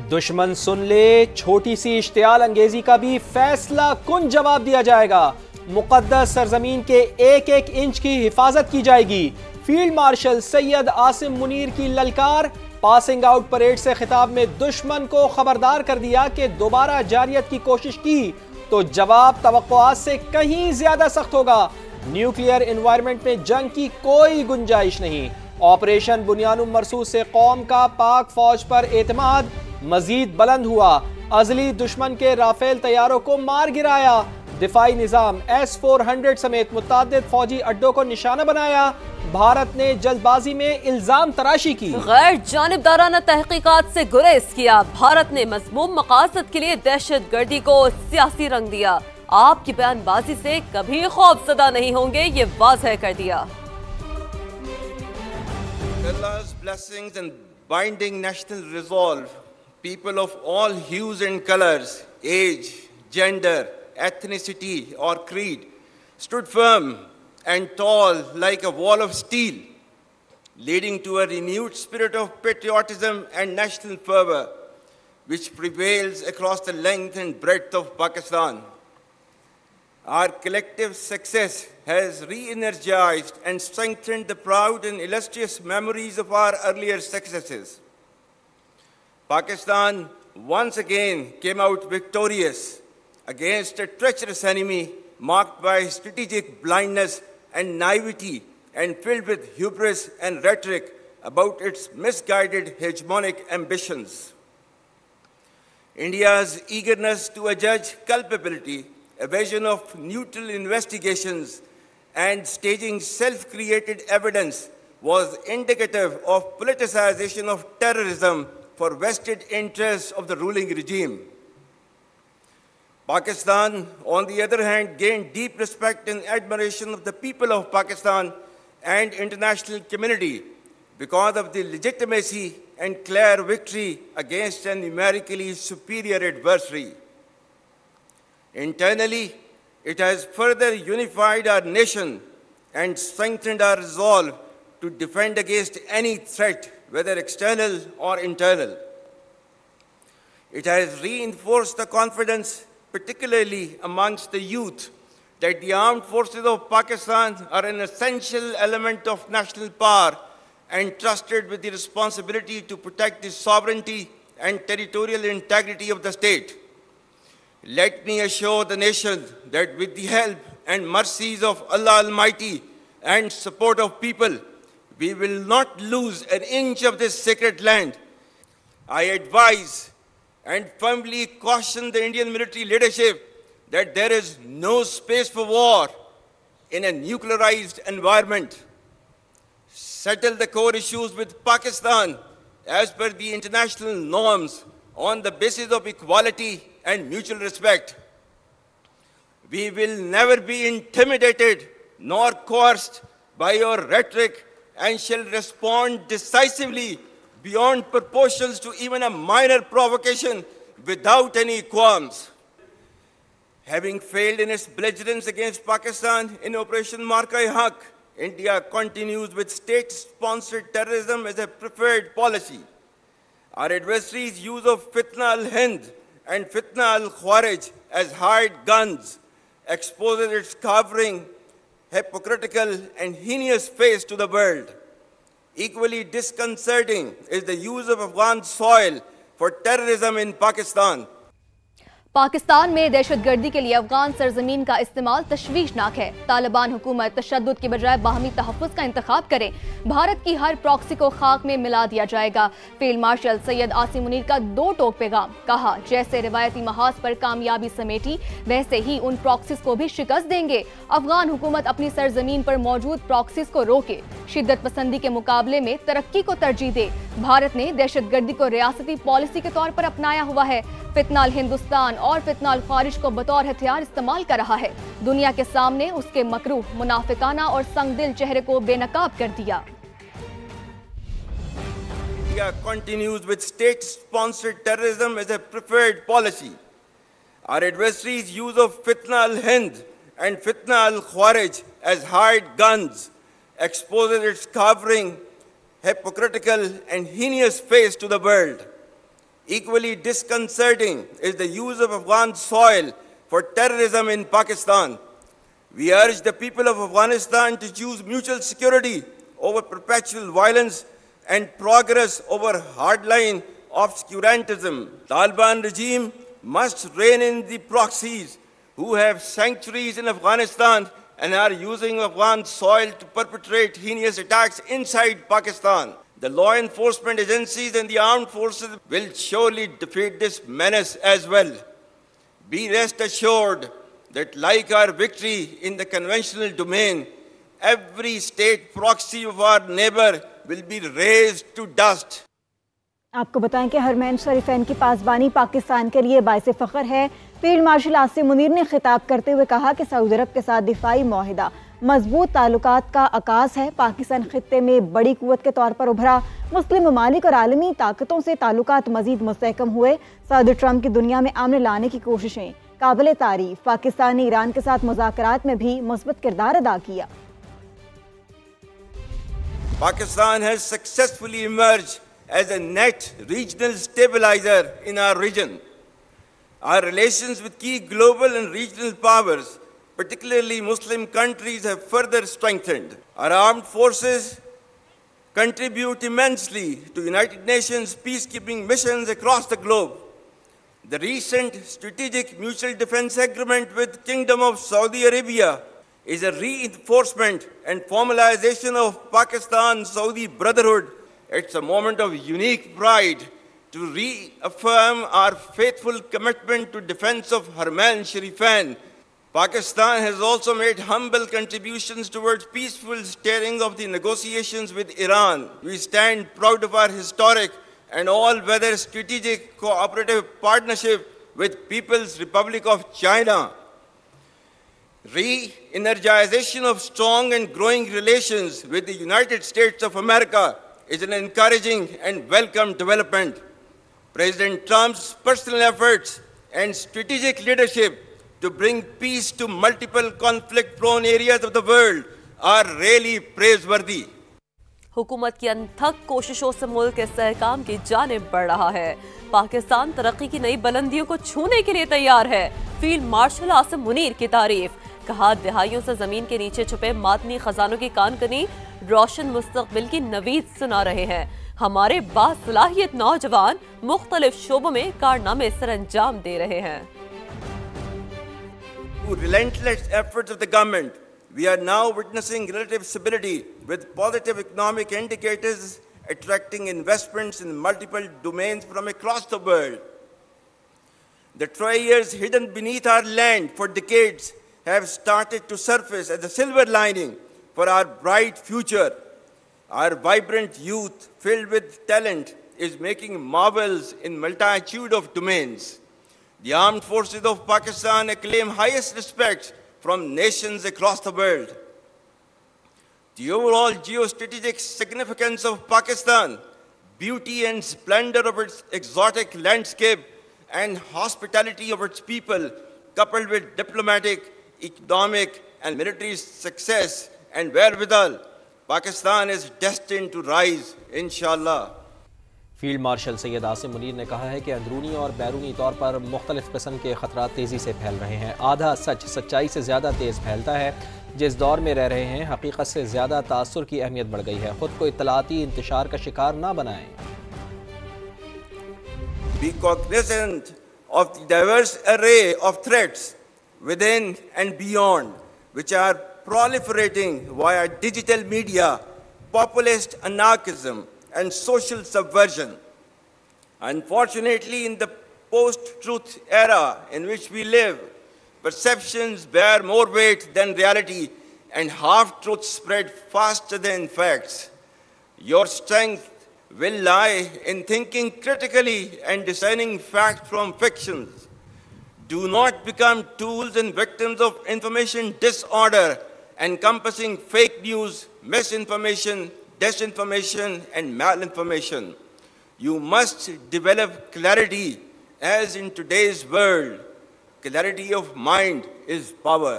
दुश्मन सुन ले, छोटी सी इश्तियाल अंगेजी का भी फैसला कुन जवाब दिया जाएगा। मुकद्दस सरजमीन के एक एक इंच की हिफाजत की जाएगी। फील्ड मार्शल सैयद आसिम मुनीर की ललकार। पासिंग आउट परेड से खिताब में दुश्मन को खबरदार कर दिया कि दोबारा जारियत की कोशिश की तो जवाब तवक्कुआत से कहीं ज्यादा सख्त होगा। न्यूक्लियर एनवायरनमेंट में जंग की कोई गुंजाइश नहीं। ऑपरेशन बुनियानुम मरसूस से कौम का पाक फौज पर एतमाद मजीद बुलंद हुआ। अजली दुश्मन के राफेल तैयारों को मार गिराया। दिफाई निजाम S-400 समेत मुतादिद फौजी अड्डों को निशाना बनाया। भारत ने जल्दबाजी में इल्जाम तराशी की। गैर जानिबदाराना तहकीकात से गुरेज किया। भारत ने मज़मूम मकासद के लिए दहशत गर्दी को सियासी रंग दिया। आपकी बयानबाजी से कभी खौफजदा नहीं होंगे, ये वाज़ह कर दिया। Allah's blessings and binding national resolve, people of all hues and colors, age, gender, ethnicity or creed, stood firm and tall like a wall of steel, leading to a renewed spirit of patriotism and national fervor, which prevails across the length and breadth of Pakistan. Our collective success has re-energized and strengthened the proud and illustrious memories of our earlier successes. Pakistan once again came out victorious against a treacherous enemy marked by strategic blindness and naivety and filled with hubris and rhetoric about its misguided hegemonic ambitions. India's eagerness to adjudge culpability, evasion of neutral investigations, and staging self-created evidence was indicative of politicization of terrorism for vested interests of the ruling regime. Pakistan, on the other hand, gained deep respect and admiration of the people of Pakistan and international community because of the legitimacy and clear victory against a numerically superior adversary. Internally, it has further unified our nation and strengthened our resolve to defend against any threat, whether external or internal. It has reinforced the confidence, particularly amongst the youth, that the armed forces of Pakistan are an essential element of national power and trusted with the responsibility to protect the sovereignty and territorial integrity of the state. Let me assure the nation that with the help and mercies of Allah Almighty and support of people, we will not lose an inch of this sacred land. I advise and firmly caution the Indian military leadership that there is no space for war in a nuclearized environment. Settle the core issues with Pakistan as per the international norms on the basis of equality and mutual respect. We will never be intimidated nor coerced by your rhetoric and shall respond decisively beyond proportions to even a minor provocation without any qualms. Having failed in its belligerence against Pakistan in Operation Marka-e-Haq, India continues with state-sponsored terrorism as a preferred policy. Our adversaries' use of Fitna al-Hind and Fitna al-Khawarij as hired guns exposes its cowering, hypocritical and heinous face to the world. Equally disconcerting is the use of Afghan soil for terrorism in Pakistan. Pakistan में दहशतगर्दी के लिए अफगान सरजमीन का इस्तेमाल तशवीशनाक है। तालिबान हुकूमत तशद्दुद के बजाय बाहमी तहफ़्फ़ुज़ का इंतखाब करें। भारत की हर प्रॉक्सी को खाक में मिला दिया जाएगा। फील्ड मार्शल सैयद आसिम मुनीर का दो टोक पैगाम। कहा, जैसे रिवायती महाज पर कामयाबी समेटी वैसे ही उन प्रॉक्सीज को भी शिकस्त देंगे। अफगान हुकूमत अपनी सरजमीन पर मौजूद प्रॉक्सीज को रोके, शिद्दत पसंदी के मुकाबले में तरक्की को तरजीह दे। भारत ने दहशतगर्दी को रियासती पॉलिसी के तौर पर अपनाया हुआ है। फितना अल हिंदुस्तान और फितना अल खारिज को बतौर हथियार इस्तेमाल कर रहा है। दुनिया के सामने उसके मकरूह, मुनाफिकाना और संगदिल चेहरे को बेनकाब कर दिया। India continues with state-sponsored terrorism as a preferred policy. Our adversaries' use of Fitna al-Hind and Fitna al-Khawarij as hired guns exposes its cowering, hypocritical and heinous face to the world. Equally disconcerting is the use of Afghan soil for terrorism in Pakistan. We urge the people of Afghanistan to choose mutual security over perpetual violence and progress over hardline obscurantism. Taliban regime must rein in the proxies who have sanctuaries in Afghanistan and are using Afghan soil to perpetrate heinous attacks inside Pakistan. The law enforcement agencies and the armed forces will surely defeat this menace as well. Be rest assured that like our victory in the conventional domain, every state proxy of our neighbor will be razed to dust. आपको बताएं कि हरमैन शरीफैन की पासबानी पाकिस्तान के लिए बाइस फ़ख्र है। Field marshal Asim Munir ने खिताब करते हुए कहा कि सऊदी अरब के साथ दिफाई मुआहिदा मजबूत ताल्लुकात का आकाश है। पाकिस्तान खित्ते में बड़ी कुव्वत के तौर पर उभरा। मुस्लिम ममालिक और आलमी ताकतों से ताल्लुकात मजीद मुस्तहकम हुए। सऊदी ट्रंप की दुनिया में आमने लाने की कोशिशें काबिल तारीफ। पाकिस्तान ने ईरान के साथ मुज़ाकरात में भी मुस्बत किरदार अदा किया। Pakistan has successfully emerged as a net regional stabilizer in our region. Our relations with key global and regional powers, particularly Muslim countries, have further strengthened. Our armed forces contribute immensely to United Nations peacekeeping missions across the globe. The recent strategic mutual defense agreement with Kingdom of Saudi Arabia is a reinforcement and formalization of Pakistan-Saudi brotherhood. It's a moment of unique pride to reaffirm our faithful commitment to defense of Harmain Sharifan. Pakistan has also made humble contributions towards peaceful steering of the negotiations with Iran. We stand proud of our historic and all-weather strategic cooperative partnership with People's Republic of China. Re-energization of strong and growing relations with the United States of America is an encouraging and welcome development. President Trump's personal efforts and strategic leadership to bring peace to multiple conflict-prone areas of the world are really praiseworthy. हुकूमत की अनथक कोशिशों से मुल्क इस्तेहकाम की जानिब बढ़ रहा है। पाकिस्तान तरक्की की नई बुलंदियों को छूने के लिए तैयार है। फील्ड मार्शल आसिम मुनीर की तारीफ। कहा, दिहाइयों से जमीन के नीचे छुपे मादनी खजानों की कानकनी रोशन मुस्तकबिल की नवीद सुना रहे हैं। हमारे बासलाहियत नौजवान मुख्तलिफ शोबों में कारनामे सरअंजाम दे रहे हैं। Relentless efforts of the government, we are now witnessing relative stability with positive economic indicators attracting investments in multiple domains from across the world. The treasures hidden beneath our land for decades have started to surface as a silver lining for our bright future. Our vibrant youth, filled with talent, is making marvels in multitude of domains. The armed forces of Pakistan acclaim highest respect from nations across the world. The overall geostrategic significance of Pakistan, beauty and splendor of its exotic landscape, and hospitality of its people, coupled with diplomatic, economic, and military success and wherewithal, Pakistan is destined to rise, inshallah. Field marshal Syed Asim Munir ने कहा है कि अंदरूनी और बैरूनी तौर पर मुख्तलिफ किस्म के ख़तरात तेज़ी से फैल रहे हैं। आधा सच सच्चाई से ज़्यादा तेज़ फैलता है। जिस दौर में रह रहे हैं, हकीकत से ज़्यादा तासुर की अहमियत बढ़ गई है। ख़ुद को इत्तलाती इंतशार का शिकार ना बनाएं। Be cognizant of the diverse array of threats within and beyond, which are proliferating via digital media, populist anarchism, and social subversion. Unfortunately, in the post-truth era in which we live, perceptions bear more weight than reality and half-truths spread faster than facts. Your strength will lie in thinking critically and discerning fact from fictions. Do not become tools and victims of information disorder encompassing fake news, misinformation, disinformation, and malinformation. You must develop clarity, as in today's world, clarity of mind is power.